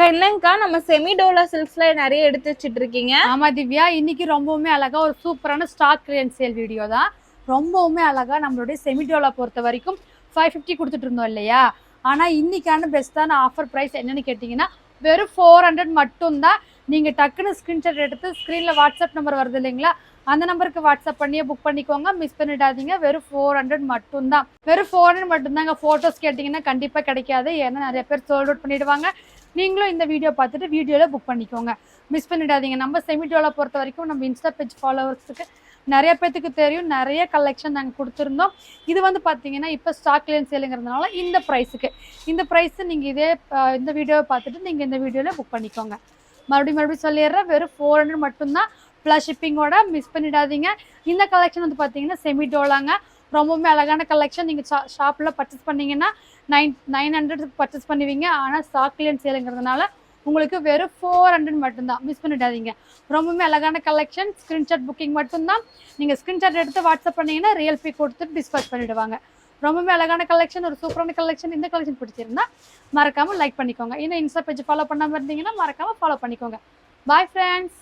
என்னங்கக்கா நம்ம செமி டோலா சில்க்ஸ்ல நிறைய எடுத்து வச்சிட்டு இருக்கீங்க? ஆமா திவ்யா, இன்னைக்கு ரொம்பவுமே அழகா ஒரு சூப்பரான ஸ்டாக் கிளியரன்ஸ் சேல் வீடியோ தான். ரொம்பவுமே அழகா நம்மளுடைய செமி டோலா பொறுத்த வரைக்கும் 550 கொடுத்துட்டு இருந்தோம் இல்லையா? ஆனா இன்னைக்கான பெஸ்டான ஆஃபர் பிரைஸ் என்னன்னு கேட்டீங்கன்னா வெறும் 400 மட்டும்தான். நீங்க டக்குன்னு ஸ்கிரீன்ஷாட் எடுத்து ஸ்கிரீன்ல வாட்ஸ்அப் நம்பர் வருது இல்லைங்களா, அந்த நம்பருக்கு வாட்ஸ்அப் பண்ணியே புக் பண்ணிக்கோங்க. மிஸ் பண்ணிடாதீங்க. வெறும் 400 மட்டும்தான். வெறும் 400 மட்டும்தாங்க. போட்டோஸ் கேட்டீங்கன்னா கண்டிப்பா கிடைக்காது, ஏன்னா நிறைய பேர் சோல்ட் அவுட் பண்ணிடுவாங்க. நீங்களும் இந்த வீடியோ பார்த்துட்டு வீடியோவில் புக் பண்ணிக்கோங்க, மிஸ் பண்ணிடாதீங்க. நம்ம செமிடோலா பொறுத்த வரைக்கும் நம்ம இன்ஸ்டா பேஜ் ஃபாலோவர்ஸுக்கு நிறைய பேத்துக்கு தெரியும், நிறைய கலெக்ஷன் நாங்கள் கொடுத்துருந்தோம். இது வந்து பார்த்தீங்கன்னா இப்போ ஸ்டாக் கிளியரன்ஸ் சேலுங்கிறதுனால இந்த ப்ரைஸுக்கு, இந்த ப்ரைஸ் நீங்கள் இந்த வீடியோவை பார்த்துட்டு நீங்கள் இந்த வீடியோவில் புக் பண்ணிக்கோங்க. மறுபடியும் சொல்லிடுறேன், வெறும் 400 மட்டும்தான் ப்ளஸ் ஷிப்பிங்கோட. மிஸ் பண்ணிடாதீங்க. இந்த கலெக்ஷன் வந்து பார்த்தீங்கன்னா செமிடோலாங்க, ரொம்பவுமே அழகான கலெக்ஷன். நீங்கள் ஷாப்பில் பர்ச்சேஸ் பண்ணிங்கன்னா 900 பர்ச்சேஸ் பண்ணுவீங்க. ஆனால் ஸ்டாக் கிளியரன்ஸ் சேலுங்கிறதுனால உங்களுக்கு வெறும் 400 மட்டும்தான். மிஸ் பண்ணிடாதீங்க. ரொம்பவுமே அழகான கலெக்ஷன். ஸ்க்ரீன்ஷாட் புக்கிங் மட்டும்தான். நீங்கள் ஸ்க்ரீன்ஷாட் எடுத்து வாட்ஸ்அப் பண்ணிங்கன்னா ரியல் பே கொடுத்துட்டு டிஸ்பேச் பண்ணிவிடுவாங்க. ரொம்பவுமே அழகான கலெக்ஷன், ஒரு சூப்பரான கலெக்ஷன். இந்த கலெக்ஷன் பிடிச்சிருந்தா மறக்காமல் லைக் பண்ணிக்கோங்க. இன்னும் இன்ஸ்டா பேஜ் ஃபாலோ பண்ணாமல் இருந்தீங்கன்னா மறக்காமல் ஃபாலோ பண்ணிக்கோங்க. Bye friends.